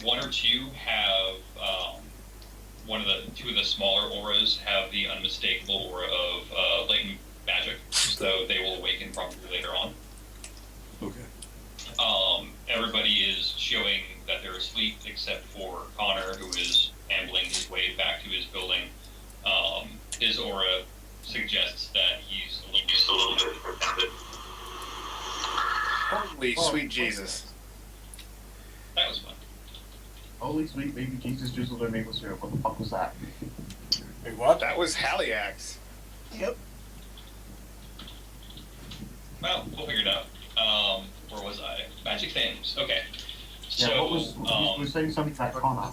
one or two have two of the smaller auras have the unmistakable aura of latent magic, so they will awaken probably later on. Okay. Everybody is showing that they're asleep except for Connor, who is ambling his way back to his building. His aura suggests that he's a little bit confounded. Holy sweet Jesus. That was fun. Holy sweet baby Jesus drizzled their maple syrup. What the fuck was that? Wait, what? That was Haliax. Yep. Well, we'll figure it out. Where was I? Magic things. Okay. Yeah, So, what was, we were saying something about Connor.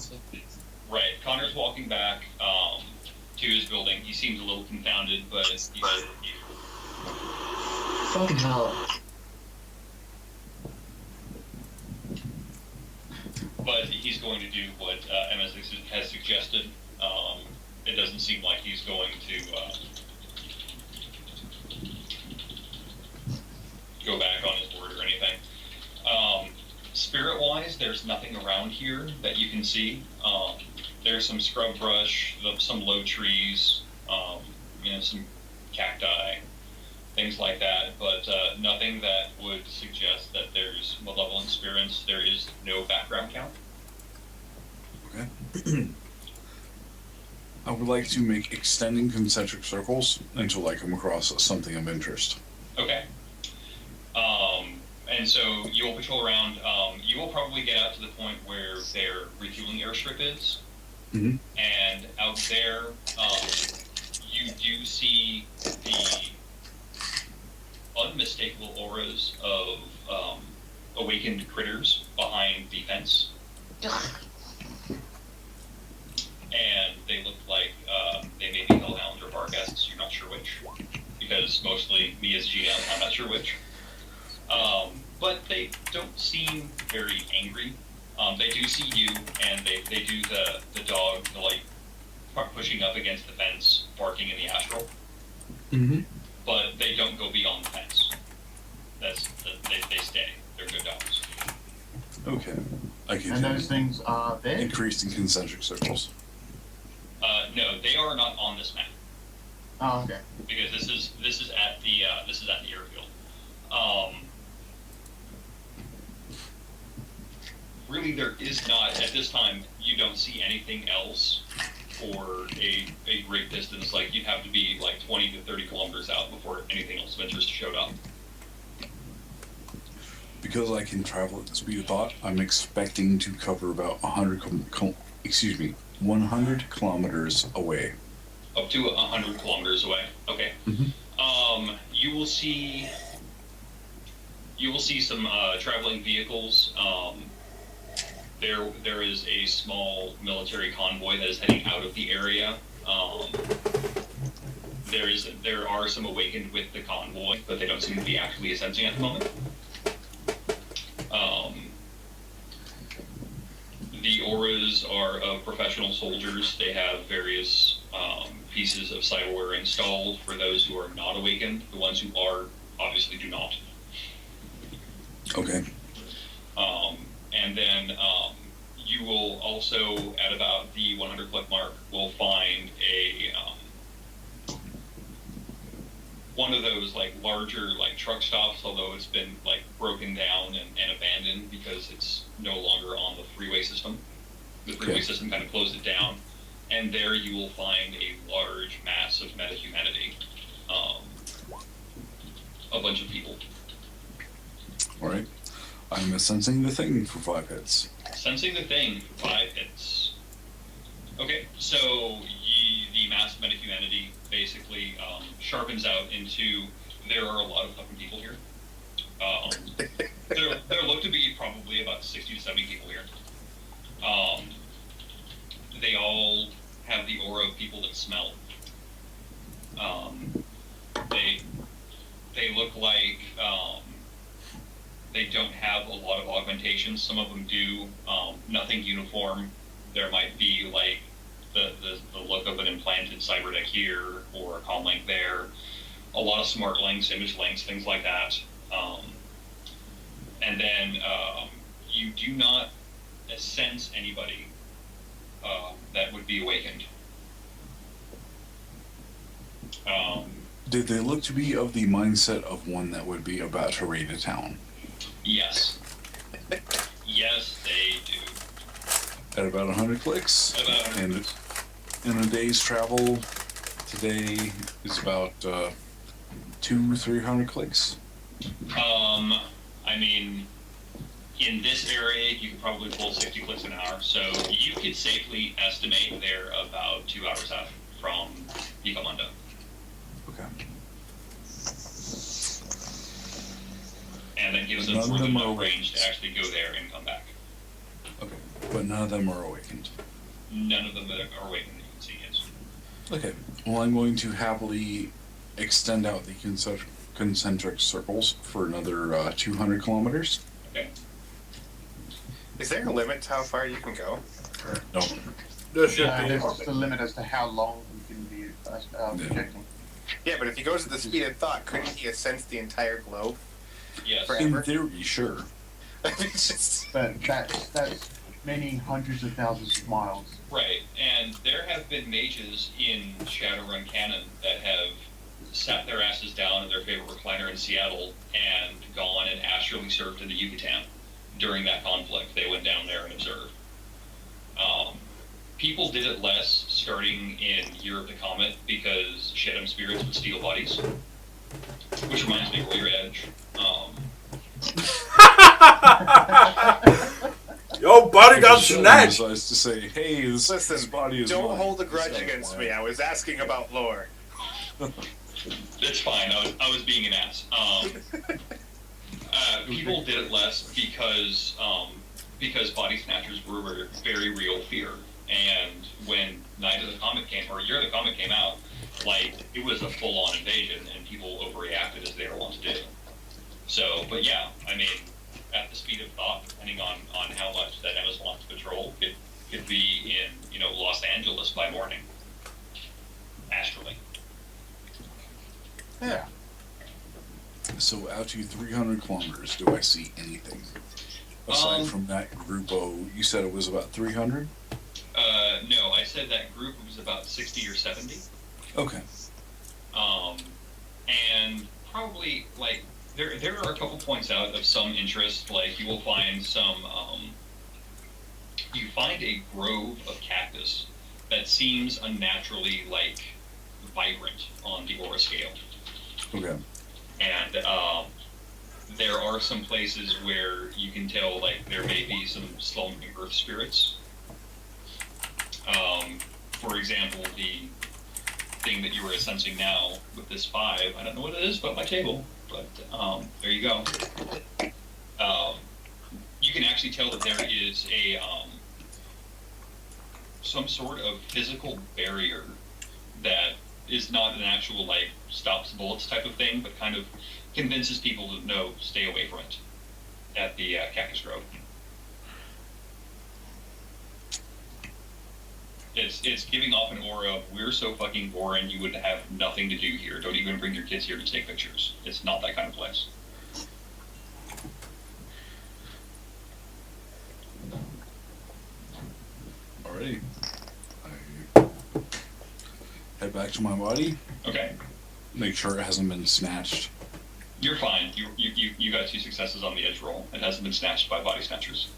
right. Connor's walking back to his building. He seems a little confounded, but Fucking hell. he's going to do what Emma has suggested. It doesn't seem like he's going to go back on his word or anything. Spirit-wise, there's nothing around here that you can see. There's some scrub brush, some low trees, some cacti, things like that, but nothing that would suggest that there's malevolent spirits. There is no background count. Okay. I would like to make extending concentric circles until I come across something of interest. Okay. And so you will patrol around. You will probably get out to the point where their refueling airstrip is. Mm-hmm. And out there, you do see the unmistakable auras of awakened critters behind the fence. And they look like they may be hellhounds or barghests. You're not sure which, because mostly me as GM, I'm not sure which. But they don't seem very angry. They do see you, and they do the dog, pushing up against the fence, barking in the astral. Mm-hmm. But they don't go beyond the fence. They stay. They're good dogs. Okay. I can. And those things are there? Increased in concentric circles. No, they are not on this map. Oh, okay. Because this is at the airfield. Really, there is not at this time. You don't see anything else for a great distance. Like you'd have to be like 20 to 30 kilometers out before anything else of interest showed up. Because I can travel at the speed of thought, I'm expecting to cover about 100 kilometers away. Up to 100 kilometers away. Okay. Mm-hmm. You will see some traveling vehicles. There is a small military convoy that is heading out of the area. There are some awakened with the convoy, but they don't seem to be actually ascending at the moment. The auras are of professional soldiers. They have various pieces of cyberware installed for those who are not awakened. The ones who are obviously do not. Okay. And then you will also, at about the 100 click mark, will find a one of those larger truck stops, although it's been broken down and abandoned because it's no longer on the freeway system. The freeway system kind of closed it down, and there you will find a large mass of metahumanity, a bunch of people. All right. I'm sensing the thing for 5 hits. Sensing the thing for 5 hits. Okay, so the mass of metahumanity basically sharpens out into there are a lot of fucking people here. There look to be probably about 60 to 70 people here. They all have the aura of people that smell. They look like they don't have a lot of augmentations. Some of them do. Nothing uniform. There might be the look of an implanted cyberdeck here or a comm link there. A lot of smart links, image links, things like that. And then you do not sense anybody that would be awakened. Did they look to be of the mindset of one that would be about to raid a town? Yes. Yes, they do. At about 100 clicks? At about 100 and clicks. in a day's travel, today is about 200-300 clicks. I mean, in this area, you could probably pull 60 clicks an hour, so you could safely estimate they're about 2 hours out from Nicomunda. Okay. And that gives None us of more than them are enough range to actually go there and come back. Okay. But none of them are awakened. None of them that are awakened that you can see, yes. Okay. Well, I'm going to happily extend out the concentric circles for another 200 kilometers. Okay. Is there a limit to how far you can go? No. There should Yeah, be. there's just a limit as to how long you can be projecting. Yeah, but if he goes at the speed of thought, couldn't he ascend the entire globe? Yes. For- In Forever? theory, sure. It's just... But that's many hundreds of thousands of miles. Right, and there have been mages in Shadowrun canon that have sat their asses down in their favorite recliner in Seattle and gone and astrally served in the Yucatan during that conflict. They went down there and observed. People did it less starting in Year of the Comet because Shedem spirits would steal bodies. Which reminds me, roll your edge. Yo, body got If Sheldon snatched. decides to say, hey, this Listen, body is don't mine. hold a grudge This guy's against mine. me. I was asking about lore. It's fine. I was being an ass. People did it less because body snatchers were a very real fear. And when Night of the Comet came, or Year of the Comet came out, like, it was a full-on invasion, and people overreacted as they were wont to do. So, but yeah, I mean, at the speed of thought, depending on how much that MS wants to patrol, it could be in, Los Angeles by morning. Astrally. Yeah. So out to 300 kilometers, do I see anything? Aside from that group you said it was about 300? No, I said that group was about 60 or 70. Okay. And probably, like, there are a couple points out of some interest. Like, you will find you find a grove of cactus that seems unnaturally, like, vibrant on the aura scale. Okay. And there are some places where you can tell, like, there may be some slumbering earth spirits. For example, the thing that you were sensing now with this 5, I don't know what it is but my table, but there you go. You can actually tell that there is a some sort of physical barrier that is not an actual, like, stops bullets type of thing, but kind of convinces people to no, stay away from it at the Cactus Grove. It's giving off an aura of, we're so fucking boring, you would have nothing to do here. Don't even bring your kids here to take pictures. It's not that kind of place. Alrighty. I head back to my body, Okay. make sure it hasn't been snatched. You're fine. You got 2 successes on the edge roll. It hasn't been snatched by body snatchers.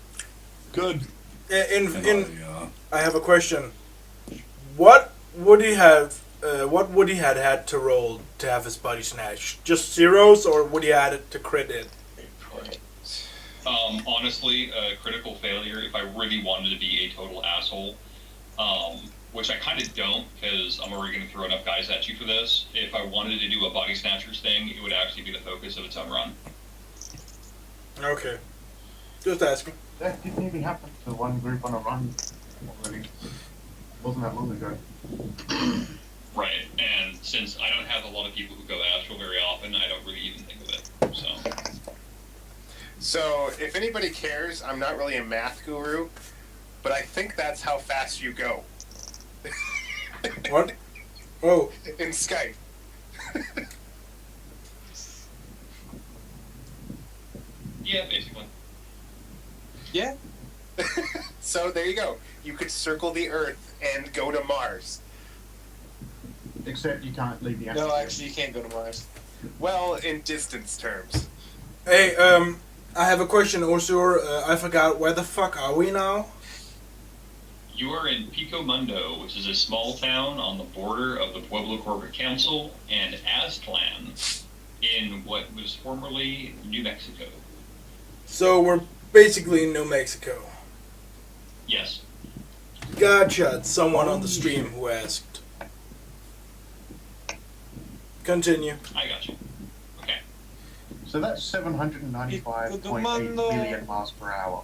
Good. In And I have a question. What would he have? What would he had to roll to have his body snatched? Just zeros, or would he add it to crit it? Honestly, a critical failure, if I really wanted to be a total asshole, which I kind of don't, because I'm already going to throw enough guys at you for this. If I wanted to do a body snatchers thing, it would actually be the focus of its own run. Okay. Just asking. That didn't even happen to one group on a run already. Wasn't that long ago. Right, and since I don't have a lot of people who go astral very often, I don't really even think of it, so... So, if anybody cares, I'm not really a math guru, but I think that's how fast you go. What? Oh, In Skype. Yeah, basically. Yeah. So there you go. You could circle the Earth and go to Mars. Except you can't leave the No, atmosphere. actually, you can't go to Mars. Well, in distance terms. Hey, I have a question, ozURR. I forgot, where the fuck are we now? You are in Pico Mundo, which is a small town on the border of the Pueblo Corporate Council and Aztlan in what was formerly New Mexico. So we're basically in New Mexico. Yes. Gotcha. It's someone on the stream who asked. Continue. I got you. Okay. So that's 795.8 million miles per hour.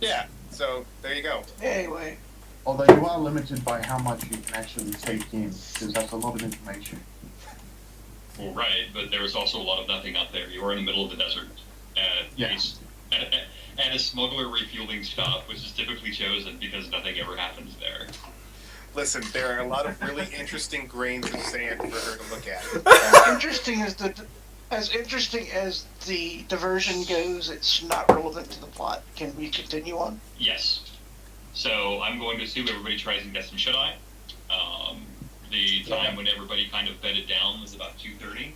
Yeah, so there you go. Anyway, Although you are limited by how much you can actually take in, because that's a lot of information. Well, right, but there's also a lot of nothing out there. You are in the middle of the desert Yeah. at a smuggler refueling stop, which is typically chosen because nothing ever happens there. Listen, there are a lot of really interesting grains of sand for her to look at. as interesting as the diversion goes, it's not relevant to the plot. Can we continue on? Yes. So I'm going to assume everybody tries and get some shut-eye. The time when everybody kind of bedded down was about 2:30.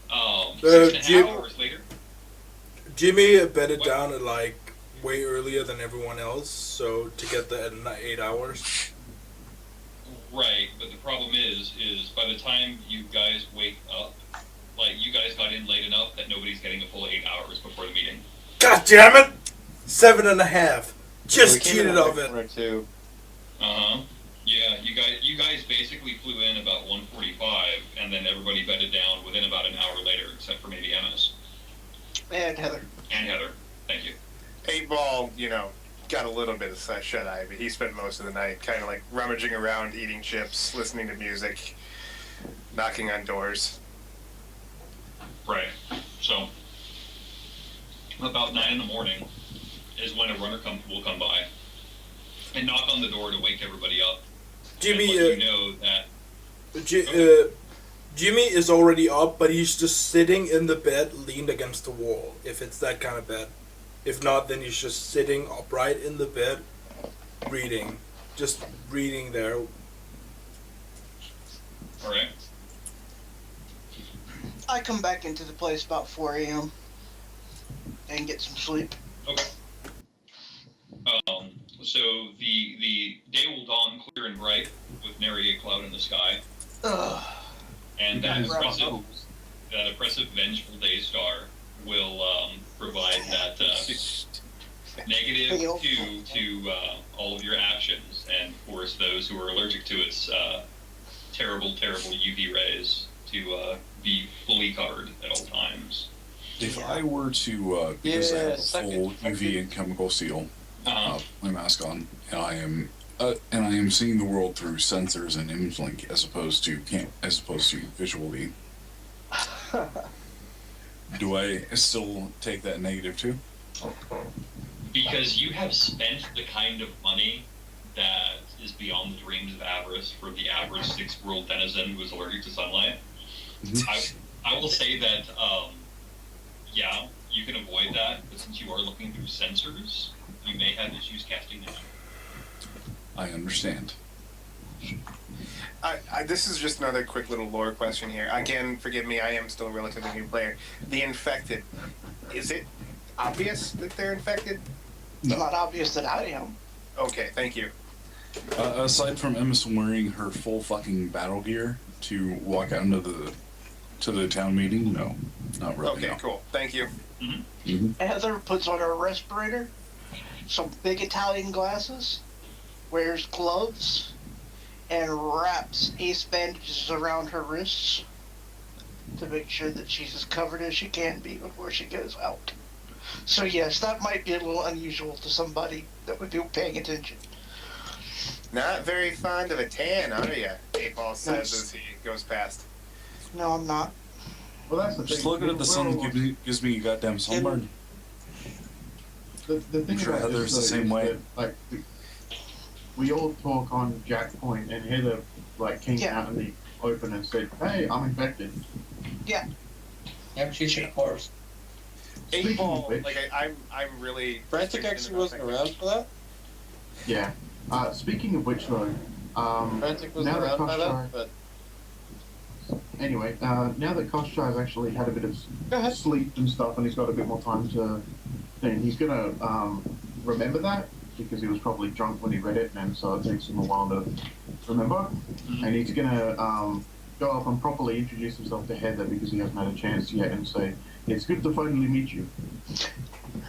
6.5 hours later. Jimmy bedded down at like way earlier than everyone else, so to get the 8 hours. Right, but the problem is by the time you guys wake up, like, you guys got in late enough that nobody's getting a full 8 hours before the meeting. God damn it! 7.5. Just cheated of it. Uh-huh. Yeah, you guys basically flew in about 1:45, and then everybody bedded down within about an hour later, except for maybe Emma's. And Heather. And Heather. Thank you. 8-Ball, got a little bit of shut-eye, but he spent most of the night kind of like rummaging around, eating chips, listening to music, knocking on doors. Right. So, about 9 in the morning is when a runner will come by and knock on the door to wake everybody up. Jimmy, and let you know that Jimmy is already up, but he's just sitting in the bed, leaned against the wall, if it's that kind of bed. If not, then he's just sitting upright in the bed, reading. Just reading there. Alright. I come back into the place about 4 a.m. and get some sleep. Okay. So the day will dawn clear and bright with nary a cloud in the sky. Ugh. And that oppressive vengeful day star will provide that negative 2 to all of your actions, and force those who are allergic to its terrible UV rays to be fully covered at all times. If I were to, because I have a full UV and chemical seal, my mask on, and I am seeing the world through sensors and image link as opposed to visually. Do I still take that negative too? Because you have spent the kind of money that is beyond the dreams of avarice for the average 6th world denizen who is allergic to sunlight. Mm-hmm. I will say that, yeah, you can avoid that, but since you are looking through sensors, you may have issues casting them. I understand. This is just another quick little lore question here. Again, forgive me, I am still a relatively new player. The infected, is it obvious that they're infected? It's not obvious that I am. Okay, thank you. Aside from Emma wearing her full fucking battle gear to walk out into the town meeting, no, not really. Okay, no. cool. Thank you. Mm-hmm. Mm-hmm. Heather puts on her respirator, some big Italian glasses, wears gloves, and wraps ace bandages around her wrists to make sure that she's as covered as she can be before she goes out. So yes, that might be a little unusual to somebody that would be paying attention. Not very fond of a tan, are you? 8-Ball says as he goes past. No, I'm not. Well, that's the Just thing. looking at the sun gives me a goddamn sunburn. The thing I'm sure about Heather's this, the though, same is way. that, like, we all talk on Jack Point, and Heather came out in the open and said, "Hey, I'm infected." Yeah, but she's a horse. 8 ball. of which- Like I'm really. Frantic actually wasn't around for that. Yeah. Speaking of which, though, Frantic wasn't now that around by that, Kostchtchie, but anyway, now that Kostchtchie's actually had a bit of go ahead. sleep and stuff, and he's got a bit more time to think, he's gonna remember that because he was probably drunk when he read it, and so it takes him a while to remember. And he's gonna go up and properly introduce himself to Heather because he hasn't had a chance yet, and say, "It's good to finally meet you."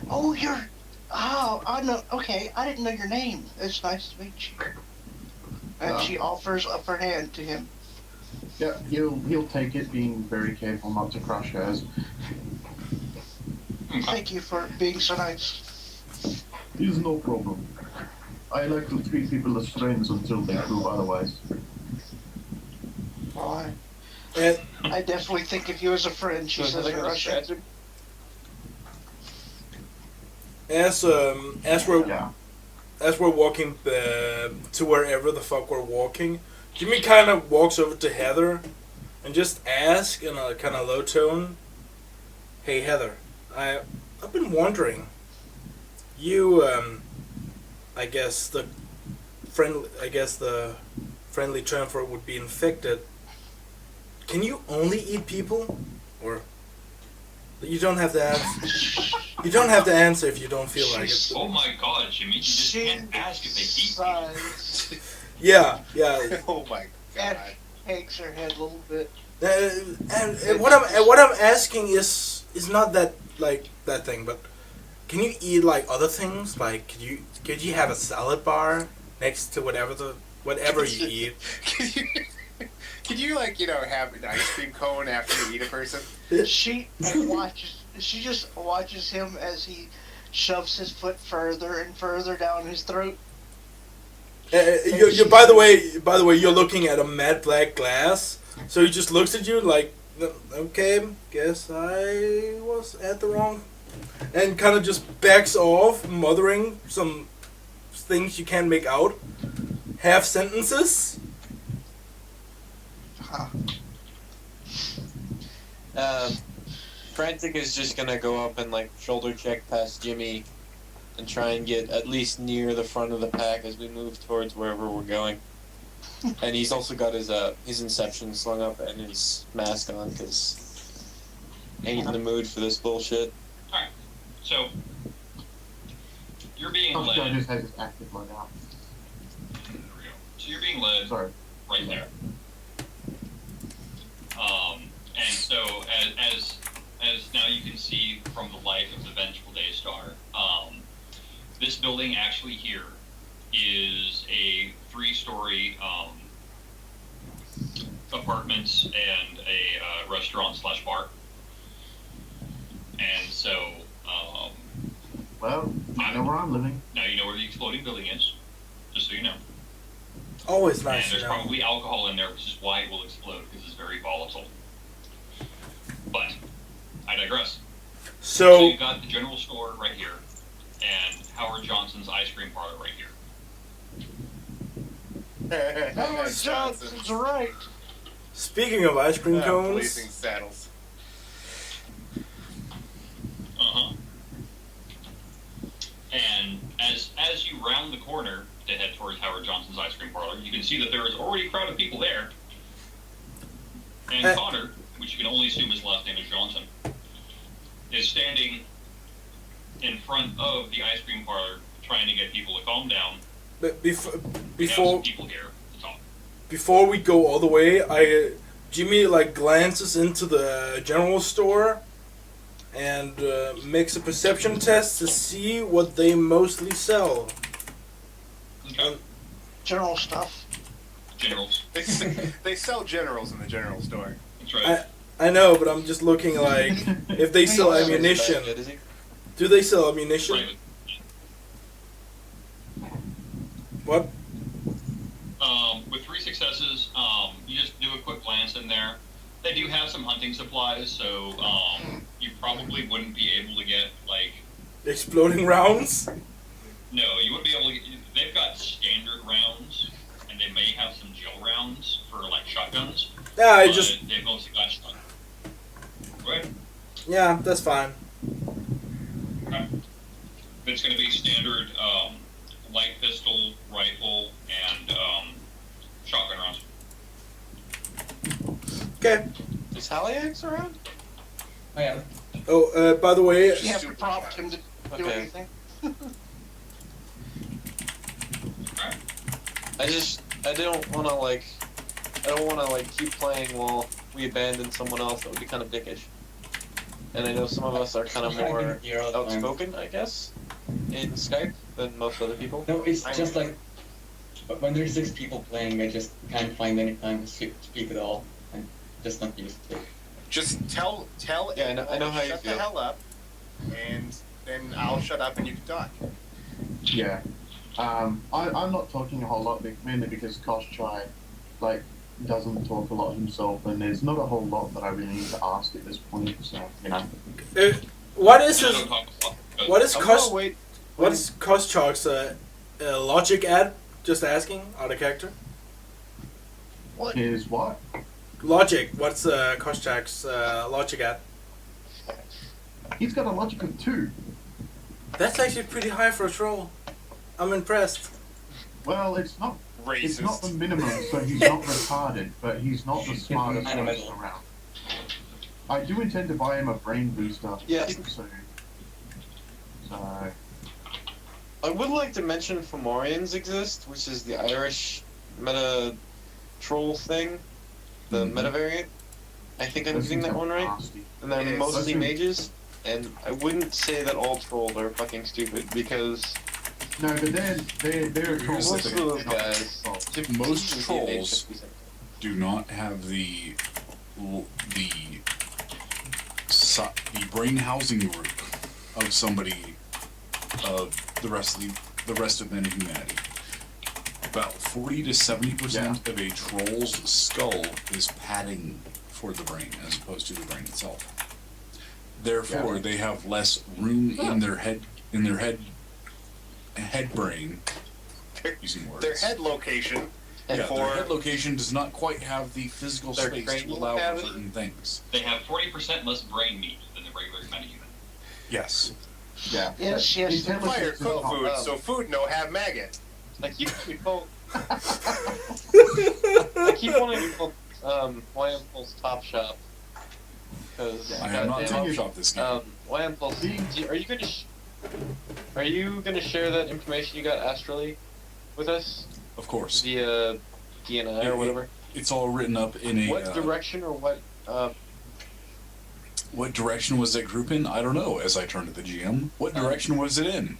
Oh, you're. Oh, I know. Okay, I didn't know your name. It's nice to meet you. And she offers up her hand to him. Yeah, he'll take it, being very careful not to crush hers. Thank you for being so nice. It's no problem. I like to treat people as friends until they prove otherwise. Well, And I definitely think of you as a friend, she says in Russian. as Yeah. we're walking to wherever the fuck we're walking, Jimmy kind of walks over to Heather and just asks in a kind of low tone, "Hey Heather, I've been wondering. You I guess the friendly term for it would be infected. Can you only eat people, or you don't have to answer? You don't have to answer if you don't feel like it." Oh my god, Jimmy, you just can't ask if they eat people. Sighs Yeah. Oh my and god. shakes her head a little bit. And what I'm asking is not that like that thing, but can you eat like other things? Like could you have a salad bar next to whatever you eat? Could you like have an ice cream cone after you eat a person? She just watches him as he shoves his foot further and further down his throat. You by the way, you're looking at a matte black glass, so he just looks at you like, okay, guess I was at the wrong, and kind of just backs off, muttering some things you can't make out, half sentences. Frantic is just gonna go up and like shoulder check past Jimmy and try and get at least near the front of the pack as we move towards wherever we're going. And he's also got his Inception slung up and his mask on because ain't in the mood for this bullshit. Alright, so you're being Kostchtchie led. just has his active mode out. There we go. So you're being led Sorry. right there. And so as now you can see from the light of the Vengeful Daystar, this building actually here is a 3-story apartments and a restaurant / bar. And so Well, I know where I'm living. now you know where the exploding building is, just so you know. Always And nice to there's know. probably alcohol in there, which is why it will explode, because it's very volatile. But I digress. So So you got the general store right here, and Howard Johnson's ice cream parlor right here. Howard Johnson's right. speaking of ice cream cones, Blazing saddles. And as you round the corner to head towards Howard Johnson's ice cream parlor, you can see that there is already a crowd of people there. And Connor, which you can only assume his last name is Johnson, is standing in front of the ice cream parlor trying to get people to calm down. but We have some before people here to talk. before we go all the way, Jimmy like glances into the general store and makes a perception test to see what they mostly sell. Okay. General stuff. Generals. They sell generals in the general store. That's right. I know, but I'm just looking like if they sell ammunition. Is he? Do they sell ammunition? Right. What? With 3 successes, you just do a quick glance in there. They do have some hunting supplies, so you probably wouldn't be able to get like. Exploding rounds? No, you wouldn't be able to get. They've got standard rounds, and they may have some gel rounds for like shotguns. Yeah, They've mostly got shotguns. Right. yeah, that's fine. it's going to be standard light pistol, rifle, and shotgun rounds. Okay. Is Haliax around? Oh yeah. Oh, by the way, You have to prompt him to do Okay. anything. I don't want to keep playing while we abandon someone else. That would be kind of dickish. And I know some of us are kind of more outspoken, I guess, in Skype than most other people. No, it's just like when there's 6 people playing, I just can't find any time to speak at all. I'm just not used to it. Just tell. Yeah, I know how you shut feel. the hell up, and then I'll shut up and you can talk. Yeah. I'm not talking a whole lot, mainly because Kostchtchie, like, doesn't talk a lot himself, and there's not a whole lot that I really need to ask at this point, so, you know. what is I his, don't talk a lot, but what is I'm gonna Kost, wait. what is Kostchtchie's logic at? Just asking, out of character. Is what? Logic. What's Kostchtchie's logic at? He's got a logic of 2. That's actually pretty high for a troll. I'm impressed. Well, it's not the Racist. minimum, so he's not retarded, but he's not the smartest person around. I do intend to buy him a brain booster Yes. soon. So, I would like to mention Fomorians exist, which is the Irish meta troll thing, the meta variant. I think I'm those getting things that are one right. nasty. And they're Yes. mostly Those are- mages, and I wouldn't say that all trolls are fucking stupid because No, but they're Here's most the of thing. those guys. Most Easily trolls 50%. do not have the brain housing group of somebody of the rest of men and humanity. About 40 to 70% of a troll's skull is padding for the brain as opposed to the brain itself. Therefore, they have less room in their head brain. Using words. Their head location. Yeah, for their head location does not quite have the physical Their space to cranial allow for cavity? certain things. they have 40% less brain meat than the regular kind of human. Yes. Yeah. Yes, yes. Intelligence fire is cook not- food, so food no have maggot. Like you call. I keep wanting to call YMPulse Top Shop because I have not top shop this game. YMPulse. Are you gonna share that information you got astrally with us Of course. via DNI or whatever? It's all written up in a. What direction or what? What direction was that group in? I don't know. As I turned to the GM, what direction was it in?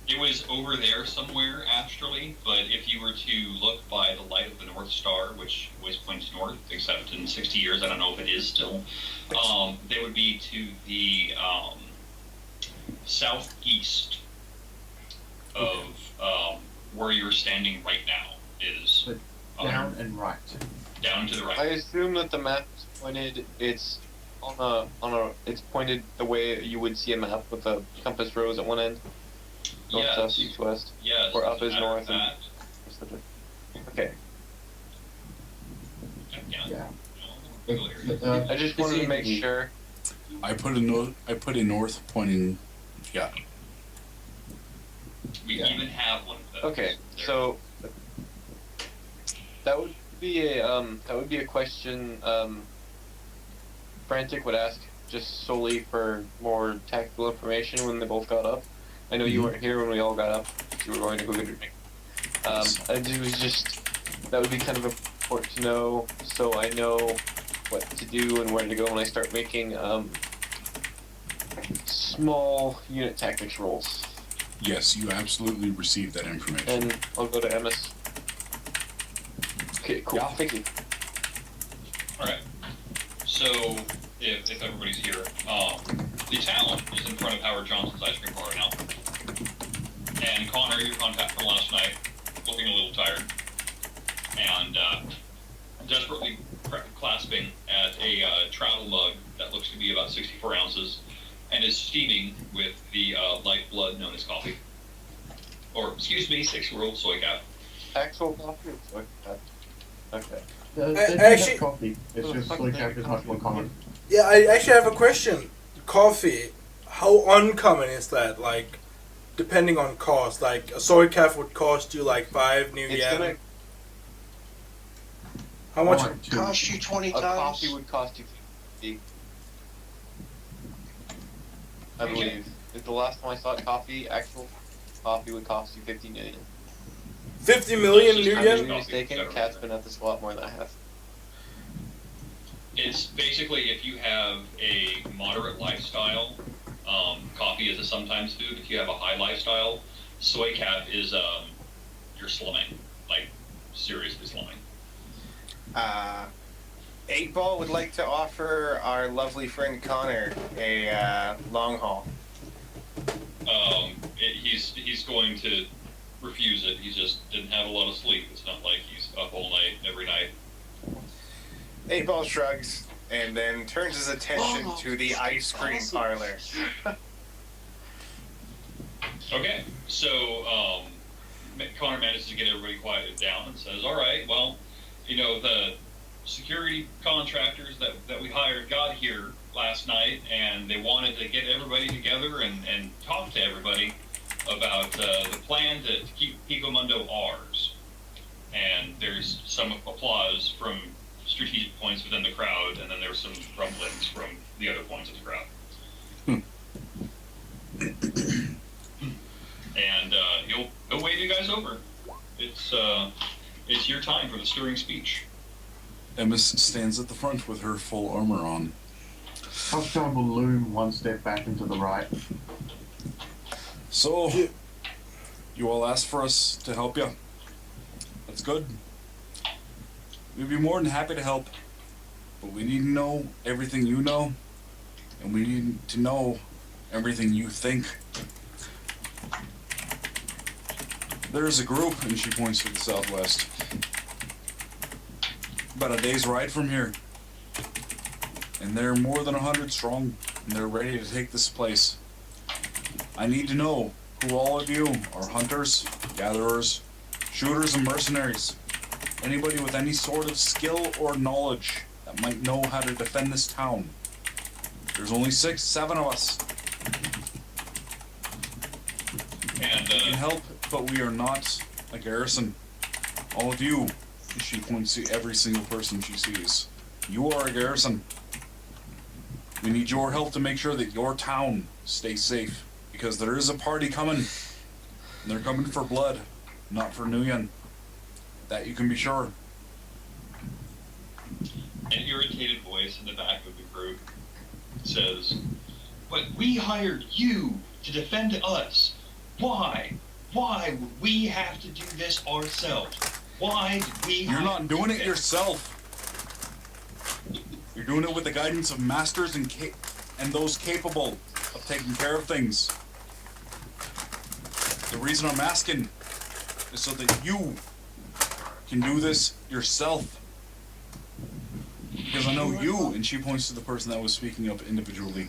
It was over there somewhere astrally, but if you were to look by the light of the North Star, which always points north, except in 60 years, I don't know if it is still, they would be to the southeast of where you're standing right now is down and right. down to the I right. assume that the map's pointed. It's It's pointed the way you would see a map with a compass rose at one end. North, Yes. south, east, west. Yes. Or up as a is matter of north and- fact, Okay. yeah. Yeah. I just wanted to make sure. I put a north pointing. Yeah. We even have one of those. Okay, there. so that would be a question Frantic would ask just solely for more tactical information when they both got up. I know you weren't here when we all got up. You were going to go get a drink. It was just that would be kind of important to know, so I know what to do and where to go when I start making small unit tactics rolls. Yes, you absolutely received that information. And I'll go to MS. Okay, cool. Yeah. Thank you. Alright. So, if everybody's here, the town is in front of Howard Johnson's ice cream bar now. And Connor, your contact from last night, looking a little tired. And, desperately clasping at a travel mug that looks to be about 64 ounces and is steaming with the light blood known as coffee. Or, excuse me, 6-year-old soy cap. Actual coffee or soy cap? Okay. Actually- Coffee. It's just soy cap is much more common. Yeah, I actually have a question. Coffee. how uncommon is that? Like, depending on cost, like a soy calf would cost you like 5 new It's yen. gonna How much? Alright, two. Cost you 20 a times. coffee would cost you 50. I Okay. believe. If the last time I saw coffee, actual coffee would cost you 50 million. 50 million It's new just I'm yen? maybe mistaken. Cat's been at the swap more than I have. It's basically if you have a moderate lifestyle, coffee is a sometimes food. If you have a high lifestyle, soy calf is you're slumming, like seriously slumming. 8 Ball would like to offer our lovely friend Connor a long haul. He's going to refuse it. He just didn't have a lot of sleep. It's not like he's up all night every night. 8 Ball shrugs and then turns his attention to the ice cream parlor. Okay, so Connor manages to get everybody quieted down and says, "All right, well, you know, the security contractors that we hired got here last night, and they wanted to get everybody together and talk to everybody about the plan to keep Pico Mundo ours." And there's some applause from strategic points within the crowd, and then there's some rumblings from the other points of the crowd. And he'll wave you guys over. It's your time for the stirring speech. Emma stands at the front with her full armor on. Kostchtchie will loom one step back and to the right. So, you all asked for us to help you. That's good. We'd be more than happy to help. But we need to know everything you know. And we need to know everything you think. There's a group, and she points to the southwest. About a day's ride from here. And they're more than 100 strong, and they're ready to take this place. I need to know who all of you are: hunters, gatherers, shooters, and mercenaries. Anybody with any sort of skill or knowledge that might know how to defend this town. There's only 6, 7 of us. And We can help, but we are not a garrison. All of you, she points to every single person she sees. You are a garrison. We need your help to make sure that your town stays safe. Because there is a party coming. And they're coming for blood, not for Nguyen. That you can be sure. an irritated voice in the back of the group says, "But we hired you to defend us. Why? Why would we have to do this ourselves? Why did we You're not doing it yourself. You're doing it with the guidance of masters and those capable of taking care of things. The reason I'm asking is so that you can do this yourself. Because I know you," and she points to the person that was speaking up individually,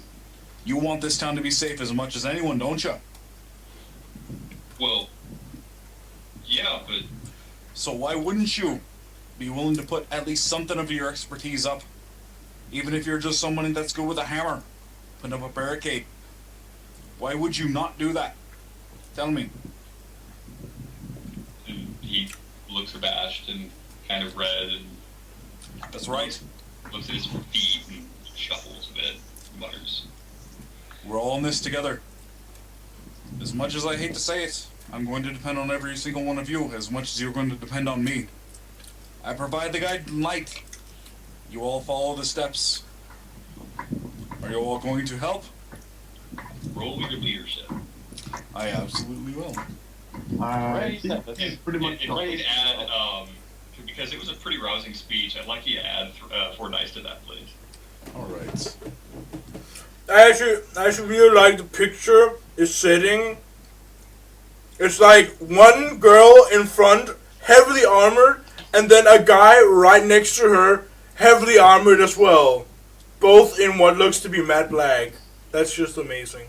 "you want this town to be safe as much as anyone, don't you? Well, yeah, but So why wouldn't you be willing to put at least something of your expertise up? Even if you're just someone that's good with a hammer, putting up a barricade. Why would you not do that? Tell me." and he looks abashed and kind of red and That's right. looks at his feet and shuffles a bit, mutters. We're all in this together. As much as I hate to say it, I'm going to depend on every single one of you as much as you're going to depend on me. I provide the guide and light. You all follow the steps. Are you all going to help? Roll your leadership. I absolutely will. Right, I think that's he's pretty much If got I could this. add, because it was a pretty rousing speech, I'd like you to add 4 dice to that, please. Alright. I actually really like the picture is sitting. It's like one girl in front, heavily armored, and then a guy right next to her, heavily armored as well. Both in what looks to be matte black. That's just amazing.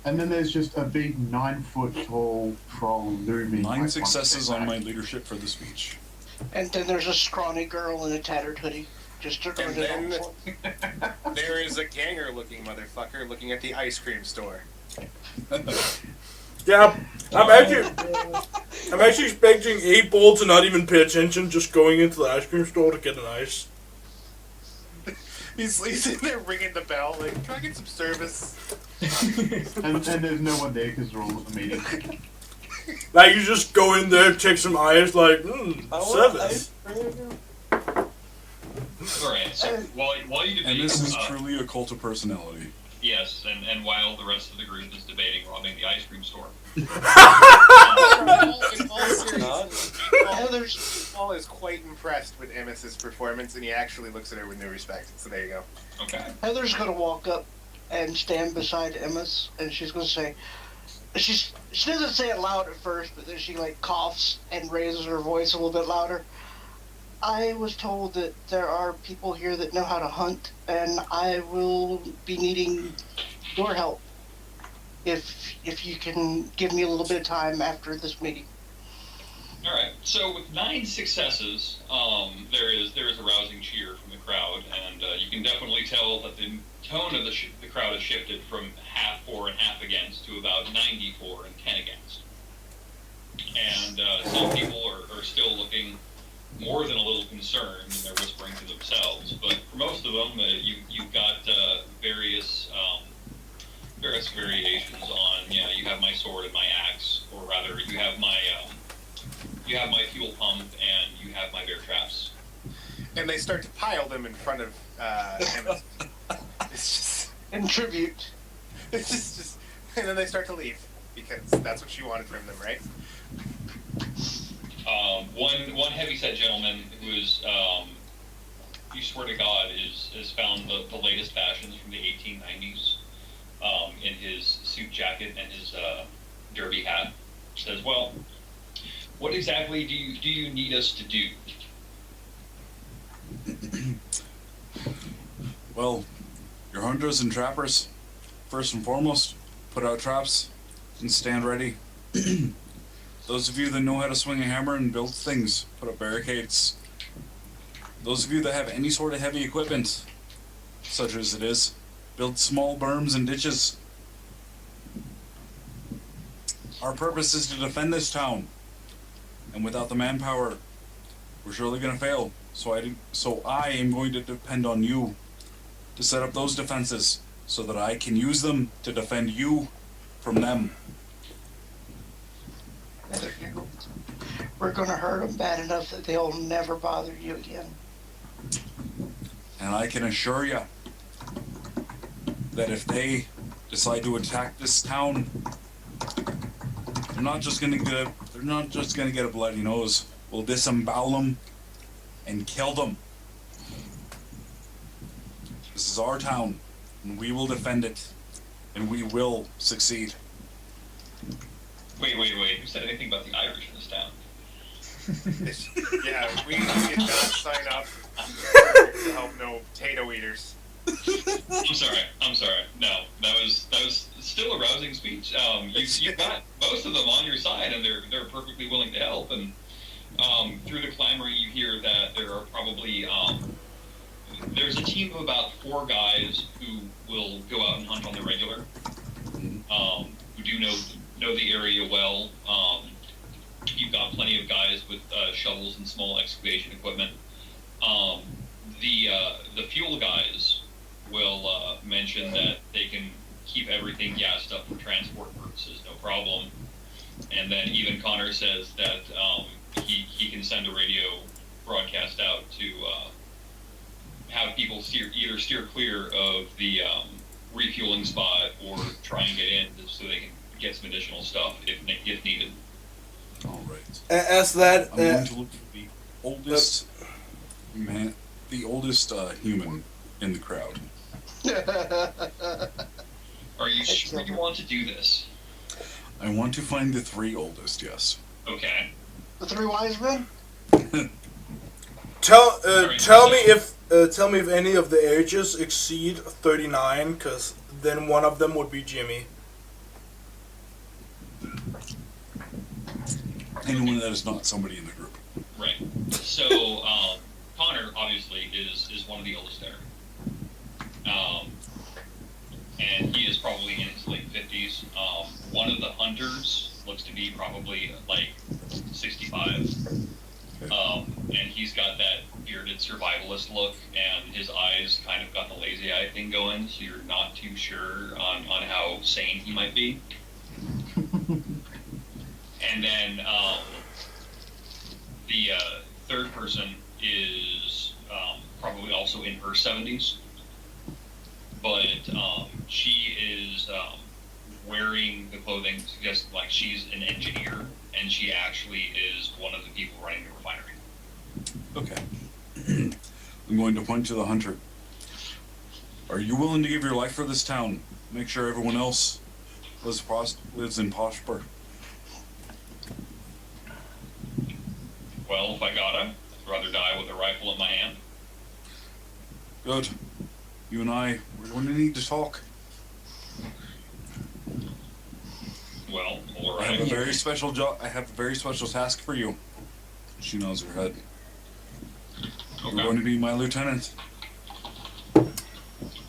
And then there's just a big 9-foot tall troll looming. 9 like, successes one on step my leadership for the speech. And then there's a scrawny girl in a tattered hoodie. Just to And run it then on. there is a ganger-looking motherfucker looking at the ice cream store. Yeah, I'm actually expecting 8 Ball to not even pay attention, just going into the ice cream store to get an ice. He's in there ringing the bell, like, can I get some service? And there's no one there because they're all at the meeting. Like, you just go in there, check some ice, like, service. Alright, so while you debate... And this is truly a cult of personality. Yes, and while the rest of the group is debating robbing the ice cream store. In all seriousness, Paul is quite impressed with Emmons' performance, and he actually looks at her with new respect. So there you go. Okay. Heather's gonna walk up and stand beside Emma's, and she's gonna say, she doesn't say it loud at first, but then she like coughs and raises her voice a little bit louder. I was told that there are people here that know how to hunt, and I will be needing your help if you can give me a little bit of time after this meeting. All right. So with 9 successes, there is a rousing cheer from the crowd, and you can definitely tell that the tone of the crowd has shifted from half for and half against to about 90 for and 10 against. And some people are still looking more than a little concerned, and they're whispering to themselves. But for most of them, you've got various variations on, you have my sword and my axe, or rather, you have my fuel pump and you have my bear traps. And they start to pile them in front of Emmons. It's just In tribute. It's just, and then they start to leave because that's what you wanted from them, right? One heavyset gentleman who is, you swear to God, has found the latest fashions from the 1890s in his suit jacket and his derby hat. Says, "Well, what exactly do you need us to do?" Well, your hunters and trappers, first and foremost, put out traps and stand ready. Those of you that know how to swing a hammer and build things, put up barricades. Those of you that have any sort of heavy equipment, such as it is, build small berms and ditches. Our purpose is to defend this town, and without the manpower, we're surely going to fail. So I am going to depend on you to set up those defenses so that I can use them to defend you from them. We're gonna hurt them bad enough that they'll never bother you again. And I can assure you that if they decide to attack this town, they're not just gonna get a bloody nose. We'll disembowel them and kill them. This is our town, and we will defend it, and we will succeed. Wait. Who said anything about the Irish in this town? Yeah, we did not sign up to help no potato eaters. I'm sorry. No, that was still a rousing speech. You've got most of them on your side, and they're perfectly willing to help. And through the clamoring, you hear that there are probably there's a team of about 4 guys who will go out and hunt on the regular, who do know the area well. You've got plenty of guys with shovels and small excavation equipment. The fuel guys will mention that they can keep everything gassed up for transport purposes, no problem. And then even Connor says that he can send a radio broadcast out to have people either steer clear of the refueling spot or try and get in so they can get some additional stuff if needed. All right. As that, I'm going to look for the oldest man, the oldest human in the crowd. Are you sure you want to do this? I want to find the 3 oldest. Yes. Okay. The 3 wise men? tell me if any of the ages exceed 39, because then one of them would be Jimmy. Anyone that is not somebody in the group. Right. So, Connor, obviously, is one of the oldest there. And he is probably in his late 50s. One of the hunters looks to be probably like 65. And he's got that bearded survivalist look, and his eyes kind of got the lazy eye thing going, so you're not too sure on how sane he might be. And then the third person is probably also in her 70s, but she is wearing the clothing to suggest like she's an engineer, and she actually is one of the people running the refinery. Okay. I'm going to point to the hunter. Are you willing to give your life for this town? Make sure everyone else lives in prosper. Well, if I gotta, I'd rather die with a rifle in my hand. Good. You and I, we're going to need to talk. Well, I alright. have a very special job. I have a very special task for you. She nods her head. You're going to be my lieutenant.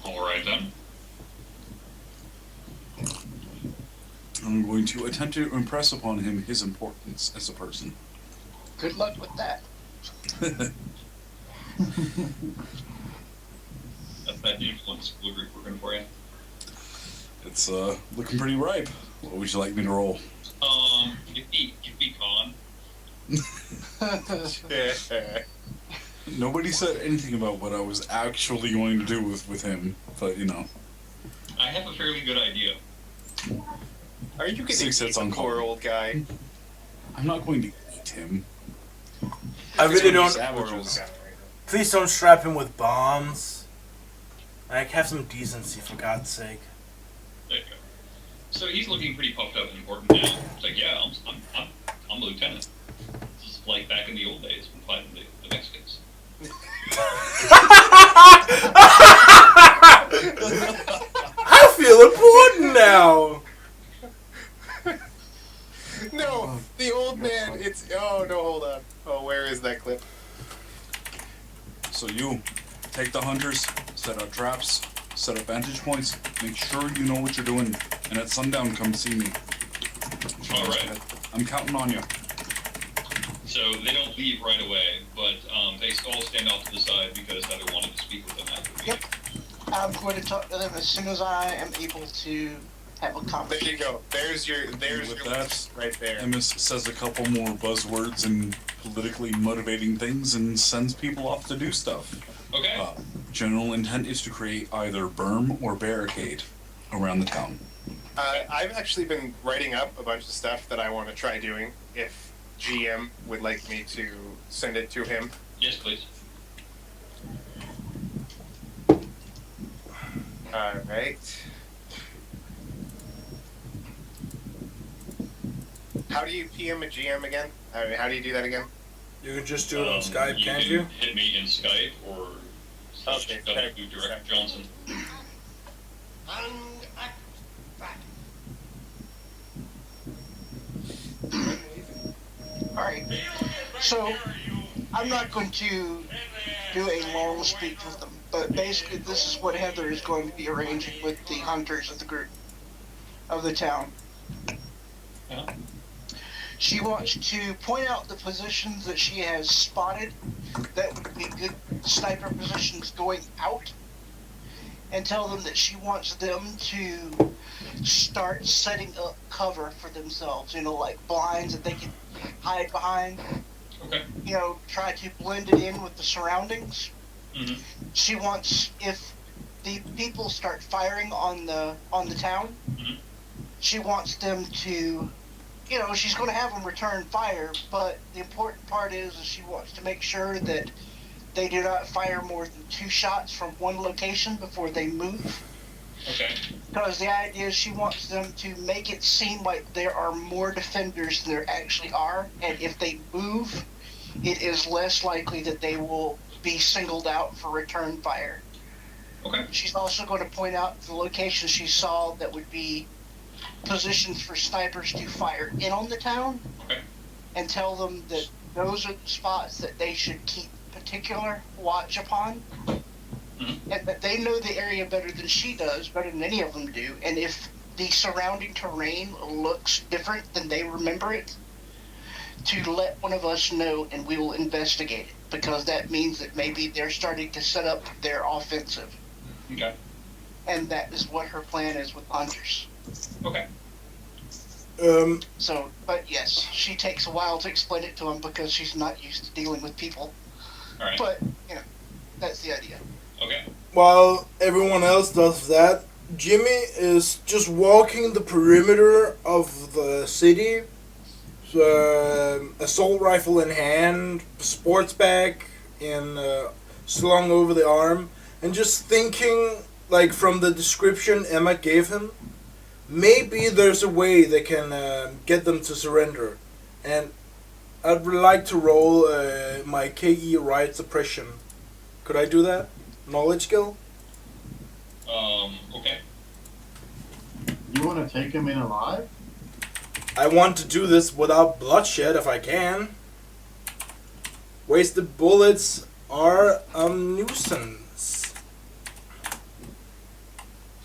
Alright then. I'm going to attempt to impress upon him his importance as a person. Good luck with that. That's that influence school group working for you. It's looking pretty ripe. What would you like me to roll? Give me con. Nobody said anything about what I was actually going to do with him, but you know. I have a fairly good idea. Are you getting 6 hits on poor call. old guy? I'm not going to eat him. I really don't. Savages. Please don't strap him with bombs. Like, have some decency, for God's sake. There you go. So he's looking pretty puffed up and important now. It's like, yeah, I'm a lieutenant. This is like back in the old days when fighting the Mexicans. I feel important now. No, the old man. It's oh no, hold on. Oh, where is that clip? So you take the hunters, set up traps, set up vantage points, make sure you know what you're doing, and at sundown come see me. Alright. I'm counting on you. So they don't leave right away, but they all stand off to the side because Heather wanted to speak with them after. Yep. I'm going to talk to them as soon as I am able to have a There conversation. you go. There's your With list that, right there. Emmis says a couple more buzzwords and politically motivating things and sends people off to do stuff. Okay. General intent is to create either berm or barricade around the town. I've actually been writing up a bunch of stuff that I want to try doing. If GM would like me to send it to him. Yes, please. All right. How do you PM a GM again? I mean, how do you do that again? You can just do it on Skype, you can't can you? hit me in Skype or Okay, W Direct Johnson. Alright. So, I'm not going to do a long speech with them, but basically this is what Heather is going to be arranging with the hunters of the group, of the town. Yeah. She wants to point out the positions that she has spotted that would be good sniper positions going out, and tell them that she wants them to start setting up cover for themselves, you know, like blinds that they can hide behind. Okay. You know, try to blend it in with the surroundings. Mm-hmm. She wants, if the people start firing on the town, Mhm. she wants them to, you know, she's going to have them return fire, but the important part is she wants to make sure that they do not fire more than 2 shots from one location before they move. Okay. Because the idea is she wants them to make it seem like there are more defenders than there actually are, and if they move, it is less likely that they will be singled out for return fire. Okay. She's also going to point out the locations she saw that would be positions for snipers to fire in on the town, Okay. and tell them that those are the spots that they should keep particular watch upon, and that they know the area better than she does, better than any of them do, and if the surrounding terrain looks different than they remember it, to let one of us know and we will investigate it, because that means that maybe they're starting to set up their offensive. Okay. And that is what her plan is with hunters. Okay. So, but yes, she takes a while to explain it to them because she's not used to dealing with people. All right. But, that's the idea. Okay. While everyone else does that, Jimmy is just walking the perimeter of the city, assault rifle in hand, sports bag slung over the arm, and just thinking, like from the description Emma gave him, maybe there's a way they can get them to surrender. And I'd like to roll my KE riot suppression. Could I do that? Knowledge skill? Okay. You want to take him in alive? I want to do this without bloodshed if I can. Wasted bullets are a nuisance.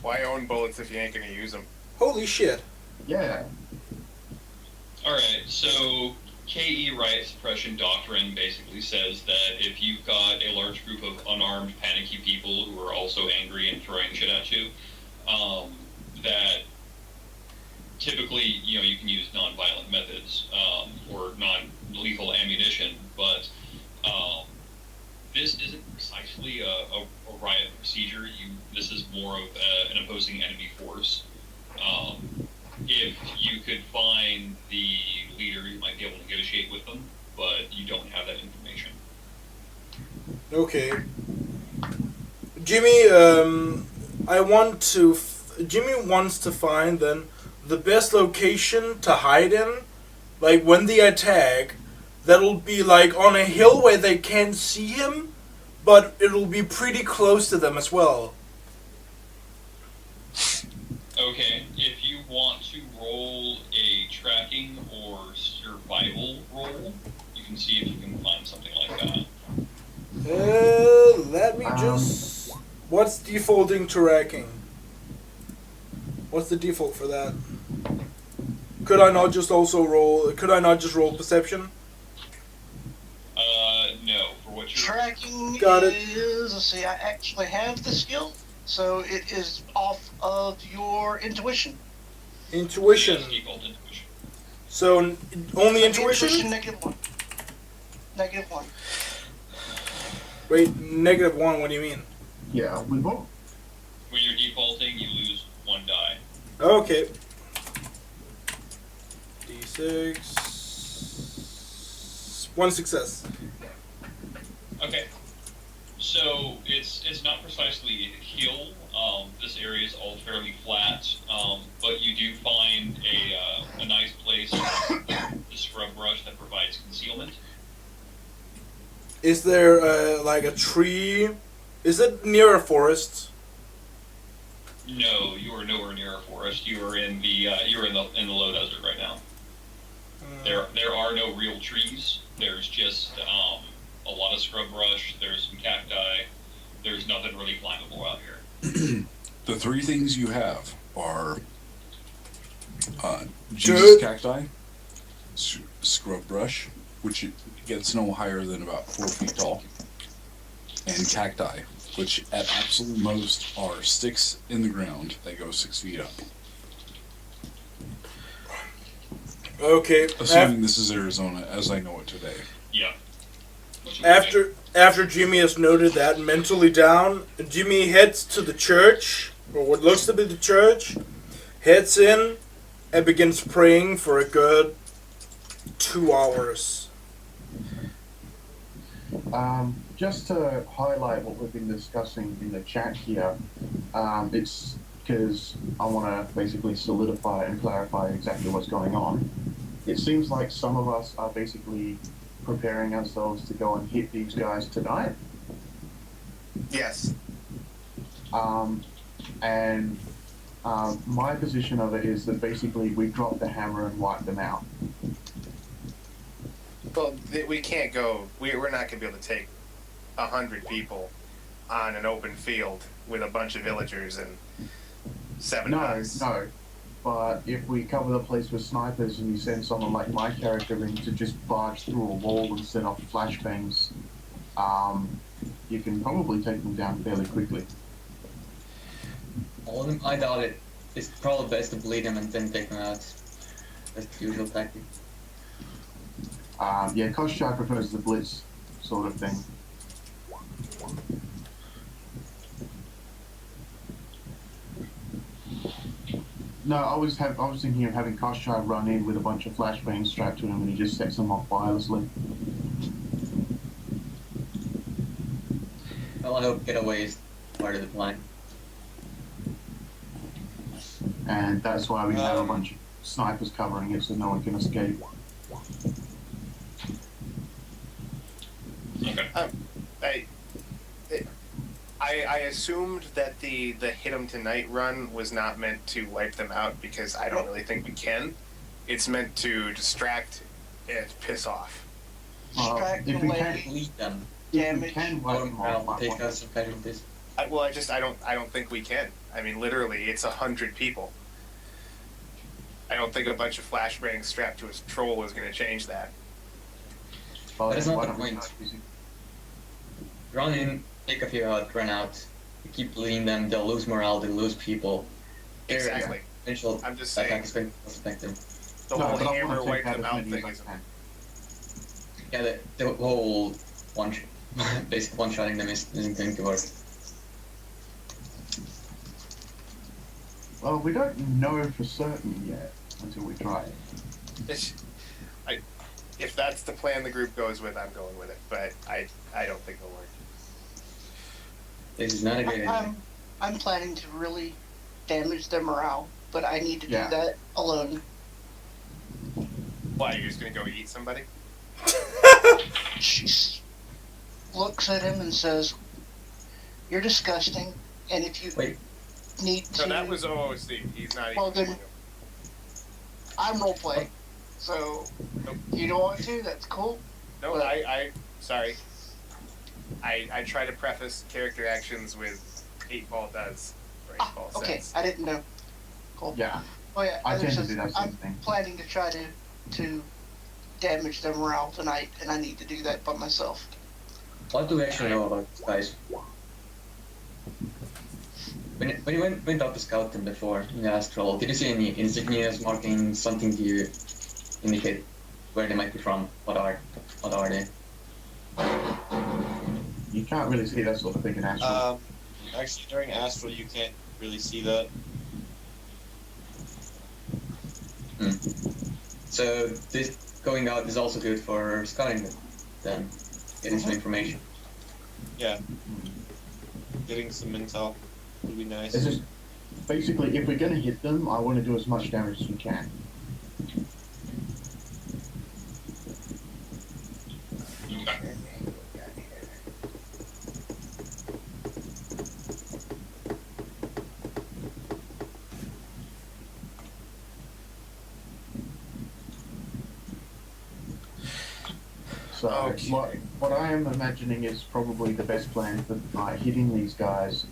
Why own bullets if you ain't gonna use them? Holy shit. Yeah. Alright, so KE riot suppression doctrine basically says that if you've got a large group of unarmed, panicky people who are also angry and throwing shit at you, that typically, you can use non-violent methods, or non-lethal ammunition, but this isn't precisely a riot procedure. This is more of an opposing enemy force. If you could find the leader, you might be able to negotiate with them, but you don't have that information. Okay. Jimmy, Jimmy wants to find then the best location to hide in, like when they attack, that'll be like on a hill where they can't see him, but it'll be pretty close to them as well. Okay, if you want to roll a tracking or survival roll, you can see if you can find something like that. Let me just... What's defaulting tracking? What's the default for that? Could I not just roll perception? No, for what you're... Tracking Got it. is, let's see, I actually have the skill, so it is off of your intuition. Intuition. Yes, default intuition. So, only intuition? -1. -1. Wait, -1, what do you mean? Yeah, we won't. When you're defaulting, you lose 1 die. Okay. D6. 1 success. Okay. So it's not precisely a hill. This area is all fairly flat, but you do find a nice place, the scrub brush that provides concealment. Is there like a tree? Is it near a forest? No, you are nowhere near a forest. You are in the in the low desert right now. There are no real trees. There's just a lot of scrub brush. There's some cacti. There's nothing really climbable out here. The 3 things you have are Jesus cacti, scrub brush, which gets no higher than about 4 feet tall, and cacti, which at absolute most are sticks in the ground that go 6 feet up. Okay. Assuming this is Arizona, as I know it today. Yeah. After Jimmy has noted that mentally down, Jimmy heads to the church, or what looks to be the church, heads in, and begins praying for a good 2 hours. Just to highlight what we've been discussing in the chat here, it's because I want to basically solidify and clarify exactly what's going on. It seems like some of us are basically preparing ourselves to go and hit these guys tonight. Yes. My position of it is that basically we drop the hammer and wipe them out. Well, we can't go. We're not going to be able to take 100 people on an open field with a bunch of villagers and 7 guys. No. But if we cover the place with snipers and you send someone like my character in to just barge through a wall and set off flashbangs, you can probably take them down fairly quickly. I doubt it. It's probably best to bleed them and then take them out. That's the usual tactic. Yeah, Kostchtchie prefers the blitz sort of thing. No, I was thinking of having Kostchtchie run in with a bunch of flashbangs strapped to him, and he just sets them off wirelessly. Well, I hope getaway is part of the plan. And that's why we have a bunch of snipers covering it so no one can escape. Okay. I assumed that the hit 'em tonight run was not meant to wipe them out because I don't really think we can. It's meant to distract and piss off. Distract if we away. can't Bleed them. If we can wipe Or them off, take out some casualties. I don't think we can. I mean, literally, it's 100 people. I don't think a bunch of flashbangs strapped to a troll is going to change that. well, That is not why the don't we point. start using- Run in, take a few out, run out. You keep bleeding them, they'll lose morale, they'll lose people. Their Exactly. Potential I'm just attack saying, is going to be effective. the No, whole but I hammer want to wipe take out them as out many thing as I is... can. Yeah, the whole basic one-shotting them isn't going to work. Well, we don't know for certain yet until we try it. If that's the plan the group goes with, I'm going with it. But I don't think it'll work. This is not a great idea. I'm planning to really damage their morale, but I need to Yeah. do that alone. Why, you're just going to go eat somebody? She looks at him and says, "You're disgusting, and if you Wait. need to..." No, that was OOC. He's not Well, even... then- I'm role-playing, so Nope. you don't want to, that's cool. No, sorry. I try to preface character actions with 8-ball does, or 8-ball Okay, says. I didn't know. Cool. Yeah, Oh yeah, I as tend to says, do that same I'm thing. planning to try to damage their morale tonight, and I need to do that by myself. What do we actually know about these guys? When you went out to scout them before in the Astral, did you see any insignias marking something to indicate where they might be from? What are they? you can't really see that sort of thing in Astral. Actually, during Astral, you can't really see that. So this going out is also good for scouting them, then getting some information. Yeah. Getting some intel would be nice. It's just basically, if we're going to hit them, I want to do as much damage as we can. Okay. So Okay. what I am imagining is probably the best plan for hitting these guys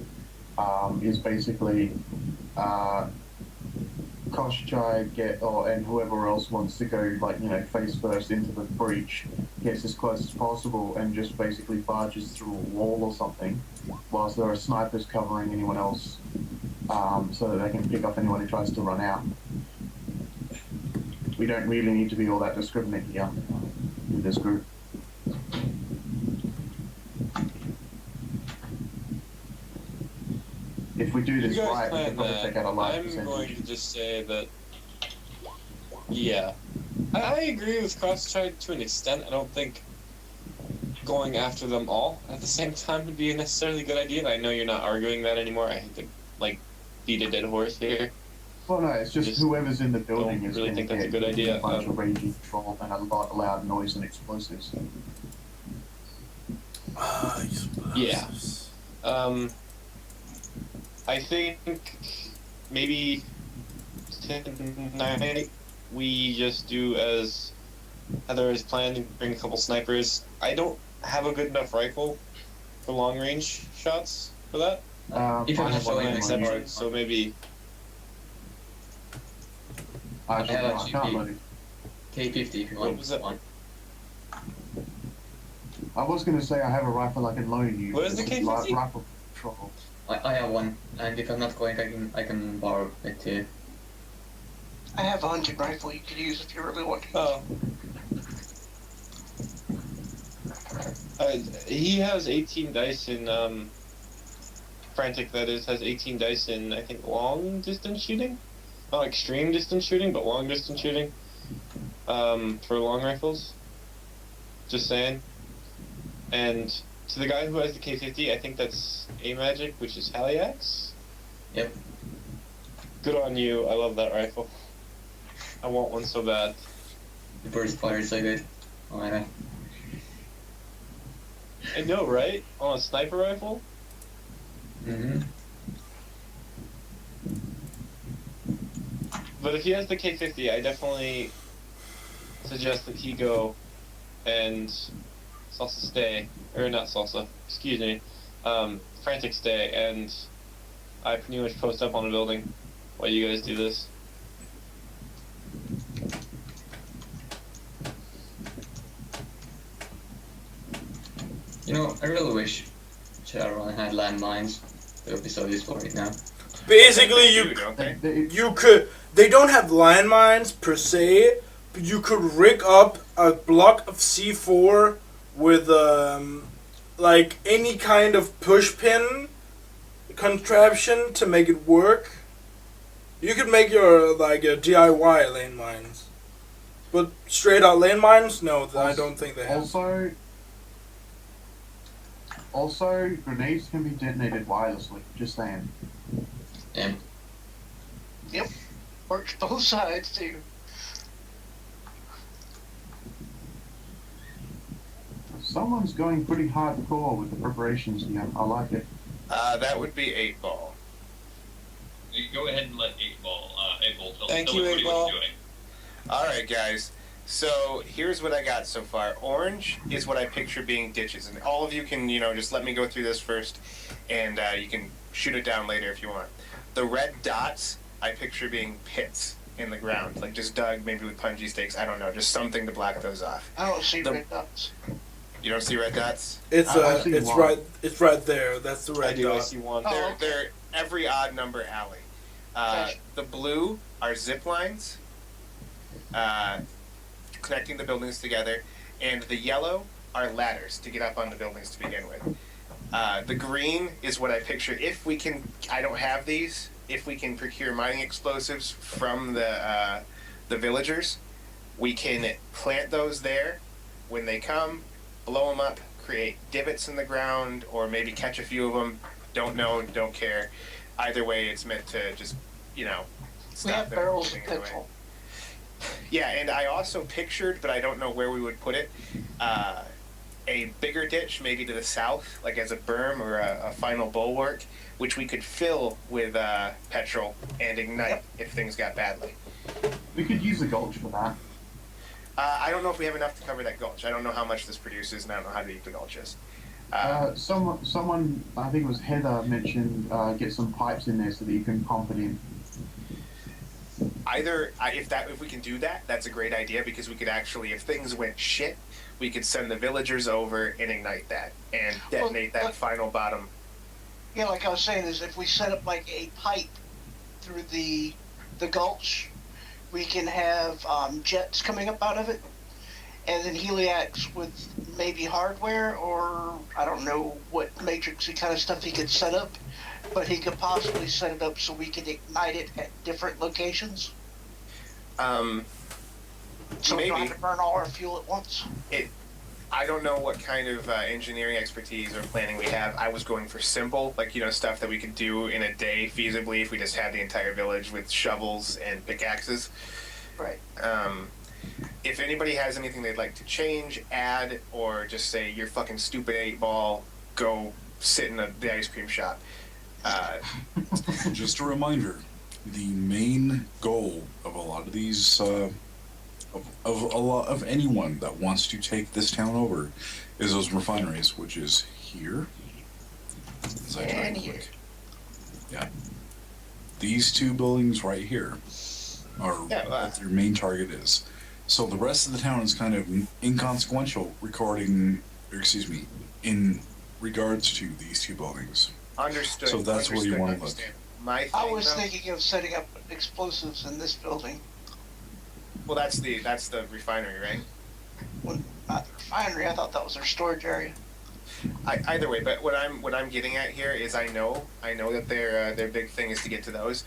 is basically Kostchtchie and whoever else wants to go face first into the breach, gets as close as possible and just basically barges through a wall or something, whilst there are snipers covering anyone else, so that they can pick up anyone who tries to run out. We don't really need to be all that discriminate here with this group. If we do You this guys right, we plan can probably that. take out a large I'm percentage. going to just say that, yeah. I agree with Kostchtchie to an extent. I don't think going after them all at the same time would be a necessarily good idea. And I know you're not arguing that anymore. I hate to, beat a dead horse here. Well, no, it's just Just whoever's in the building don't is really going to think that's get a good idea. a bunch of raging troll and a lot of loud noise and explosives. Yeah. I think maybe tonight we just do as Heather has planned and bring a couple snipers. I don't have a good enough rifle for long range shots for that? If I'm I not have one showing in my my separate- unit. So maybe Actually, I have no, I can't actually- load it. K50 if you What want was that? one. I was gonna say I have a rifle I can loan you. What is the It's K50? Rifle patrol. I have one, and if I'm not going, I can borrow it too. I have a hunting rifle you could use if you really want to. Oh. He has 18 dice in Frantic. That is, has 18 dice in I think long distance shooting. Not extreme distance shooting, but long distance shooting. For long rifles. Just saying. And to the guy who has the K50, I think that's a magic, which is Haliax. Yep. Good on you. I love that rifle. I want one so bad. The burst fire is so good. Oh my god. I know, right? On a sniper rifle? Mm-hmm. But if he has the K50, I definitely suggest that he go and Salsa stay. Or not Salsa, excuse me. Frantic stay, and I pretty much post up on a building while you guys do this. You know, I really wish Shadowrun had landmines. It would be so useful right now. Basically, They do, you don't they? you could. They don't have landmines per se, but you could rig up a block of C4 with like any kind of push pin contraption to make it work. You could make your like a DIY landmines, but straight out landmines, no, I don't think they have. Also, grenades can be detonated wirelessly. Just saying. And Works both sides too. Someone's going pretty hardcore with the preparations here. I like it. That would be 8-ball. You go ahead and let 8-ball tell Thank tell you, everybody what 8-ball. he's doing. Alright, guys. So here's what I got so far. Orange is what I picture being ditches, and all of you can, just let me go through this first, and you can shoot it down later if you want. The red dots I picture being pits in the ground, like just dug maybe with punji stakes. I don't know, just something to block those off. I don't see The- red dots. You don't see red dots? It's I see it's one. right, it's right there. That's the I red do, I dot. see one. Oh, They're okay. they're every odd number alley. Gotcha. The blue are zip lines, connecting the buildings together, and the yellow are ladders to get up on the buildings to begin with. The green is what I picture. If we can, I don't have these. If we can procure mining explosives from the villagers, we can plant those there. When they come, blow them up, create divots in the ground, or maybe catch a few of them. Don't know, don't care. Either way, it's meant to just, We stop have them barrels from of moving in the way. petrol. Yeah, and I also pictured, but I don't know where we would put it, a bigger ditch, maybe to the south, like as a berm or a final bulwark, which we could fill with petrol and ignite if things got badly. We could use the gulch for that. I don't know if we have enough to cover that gulch. I don't know how much this produces, and I don't know how deep the gulch is. Someone, I think it was Heather, mentioned get some pipes in there so that you can pump it in. If we can do that, that's a great idea, because we could actually, if things went shit, we could send the villagers over and ignite that and detonate that final bottom. Yeah, like I was saying, is if we set up like a pipe through the gulch, we can have jets coming up out of it, and then Haliax with maybe hardware, or I don't know what matrixy kind of stuff he could set up, but he could possibly set it up so we could ignite it at different locations. So we don't Maybe. have to burn all our fuel at once. I don't know what kind of engineering expertise or planning we have. I was going for simple, like, stuff that we could do in a day feasibly if we just had the entire village with shovels and pickaxes. Right. If anybody has anything they'd like to change, add, or just say, you're fucking stupid 8-ball, go sit in the ice cream shop. Just a reminder, the main goal of a lot of these, of anyone that wants to take this town over, is those refineries, which is here, as I try and And here. click. Yeah. These two buildings right here are what your main target is. So the rest of the town is kind of inconsequential in regards to these two buildings. Understood. So that's where you want to look. My thing, I was though, thinking of setting up explosives in this building. well, that's the refinery, right? Well, not the refinery. I thought that was their storage area. Either way, but what I'm getting at here is I know that their big thing is to get to those,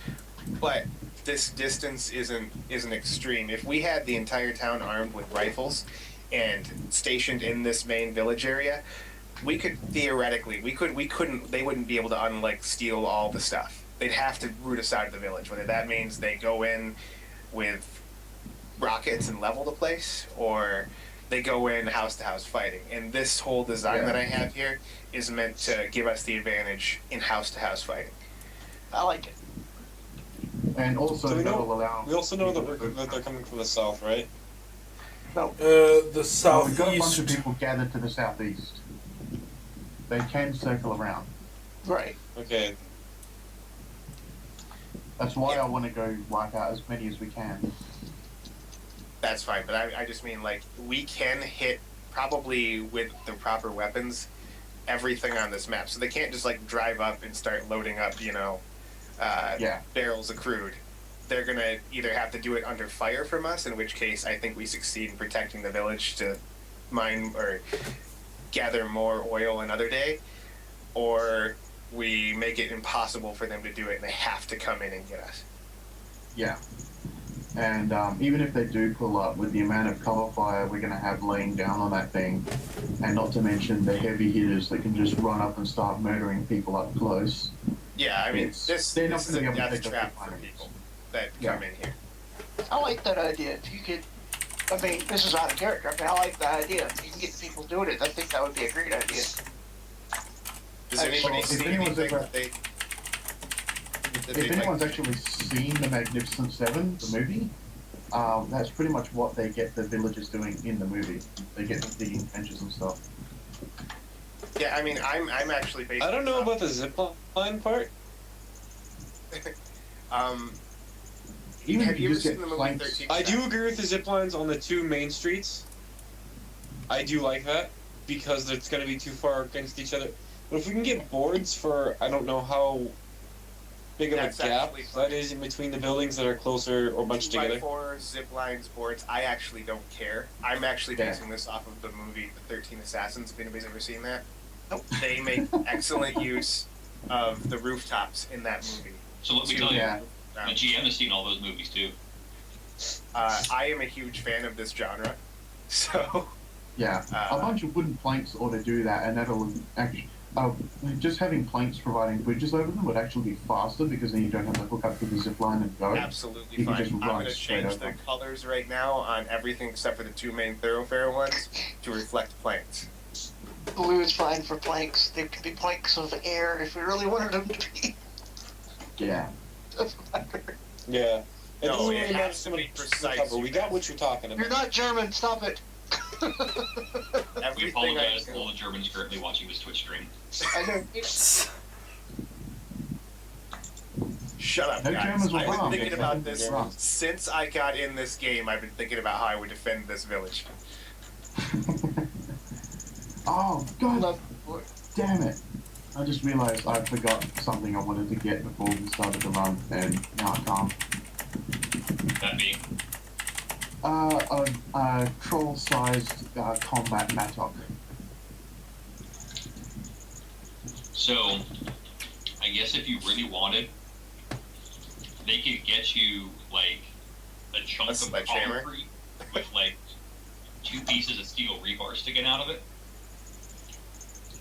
but this distance isn't extreme. If we had the entire town armed with rifles and stationed in this main village area, we could theoretically they wouldn't be able to steal all the stuff. They'd have to root us out of the village. Whether that means they go in with rockets and level the place, or they go in house to house fighting. And this whole design that I have here is meant to give us the advantage in house to house fighting. I like it. And also, So we that'll allow. that they're coming from the south, right? No. The We've got a bunch southeast. of people gathered to the southeast. They can circle around. Right. Okay. That's why I want to go wipe out as many as we can. That's fine, but I just mean we can hit probably with the proper weapons everything on this map. So they can't just drive up and start loading up, barrels of crude. They're gonna either have to do it under fire from us, in which case I think we succeed in protecting the village to mine or gather more oil another day, or we make it impossible for them to do it and they have to come in and get us. Yeah. And even if they do pull up, with the amount of cover fire we're going to have laying down on that thing, and not to mention the heavy hitters that can just run up and start murdering people up close. Yeah, I mean, It's- this they're not is gonna a be able to death take up trap the for fires. people that Yeah. come in here. I like that idea. If you could, I mean, this is out of character. I mean, I like the idea. If you can get people doing it, I think that would be a great idea. Does anybody If see anyone's anything ever- that they... If anyone's actually seen The Magnificent Seven, the movie, that's pretty much what they get the villagers doing in the movie. They get them digging trenches and stuff. Yeah, I mean, I'm actually based. I don't know about the zipline part. Even Have if you you ever just get seen the movie planks, 13? I do agree with the zip lines on the two main streets. I do like that because it's going to be too far against each other. But if we can get boards for, I don't know how big of That's a gap actually fine. that is in between the buildings that are closer or bunched together. 2x4, zip lines, boards. I actually don't care. I'm actually basing this off of the movie The 13 Assassins. If anybody's ever seen that, they make excellent use of the rooftops in that movie. So let me tell you, Yeah. the GM has seen all those movies too. I am a huge fan of this genre, so yeah, a bunch of wooden planks ought to do that, and that'll actually. Just having planks providing bridges over them would actually be faster, because then you don't have to hook up to the zip line and go. absolutely You can fine. just I'm run going to straight change the over. colors right now on everything except for the two main thoroughfare ones to reflect planks. Blue is fine for planks. They could be planks of air if we really wanted them to be. Yeah. Doesn't matter. Yeah. It No, doesn't it really has matter to so much be precise, cover. you We got guys. what you're talking You're about. not German. Stop it. We Everything I apologize to do. all the Germans currently watching this Twitch stream. I know. Shut up, No guys. Germans will I've been harm. thinking about this Germans. since I got in this game. I've been thinking about how I would defend this village. Oh God! Love- Damn it! I just realized I forgot something I wanted to get before we started the run, and now I can't. That being, A troll-sized combat mattock. so I guess if you really wanted, they could get you a chunk A of sledgehammer? concrete with 2 pieces of steel rebar sticking out of it.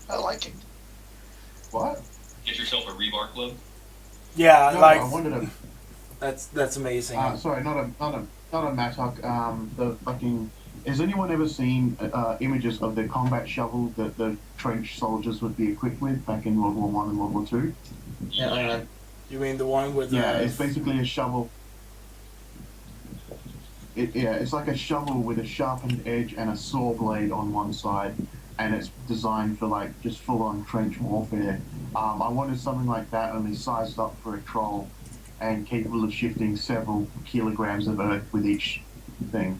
I like it. What? Get yourself a rebar club. Yeah, No, like I wanted a. that's amazing. Sorry, not a mattock. The fucking. Has anyone ever seen images of the combat shovel that the trench soldiers would be equipped with back in World War One and World War Two? Yeah, You mean the one with Yeah, the? it's basically a shovel. It's like a shovel with a sharpened edge and a saw blade on one side, and it's designed for just full-on trench warfare. I wanted something like that, only sized up for a troll, and capable of shifting several kilograms of earth with each thing.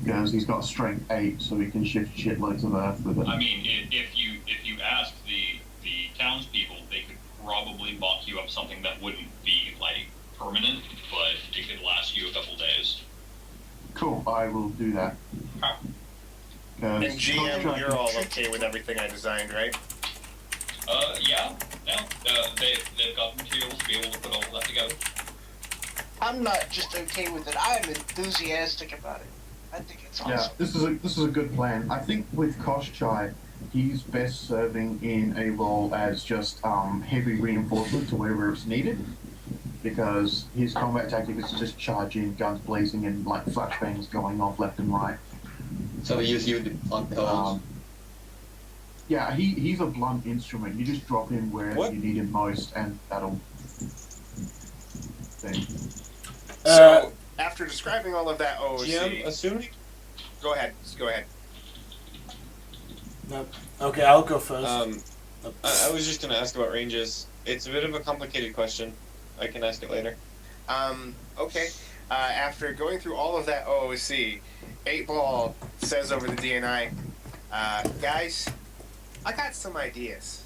Because he's got strength 8, so he can shift shitloads of earth with it. I mean, if you ask the townspeople, they could probably mock you up something that wouldn't be like permanent, but it could last you a couple days. Cool, I will do that. Huh. And GM, you're all okay with everything I designed, right? Yeah. No, they've got the materials to be able to put all of that together. I'm not just okay with it. I'm enthusiastic about it. I think it's awesome. Yeah, this is a good plan. I think with Kostchtchie, he's best serving in a role as just heavy reinforcement to wherever it's needed, because his combat tactic is to just charge in, guns blazing, and like flashbangs going off left and right. So they use you to block the holes. Yeah, he's a blunt instrument. You just drop him where you need him most, and that'll thing. So, after describing all of that OOC... GM, assuming... Go ahead. Nope. Okay, I'll go first. I was just going to ask about ranges. It's a bit of a complicated question. I can ask it later. Okay. After going through all of that OOC, 8-Ball says over the DNI, guys, I got some ideas.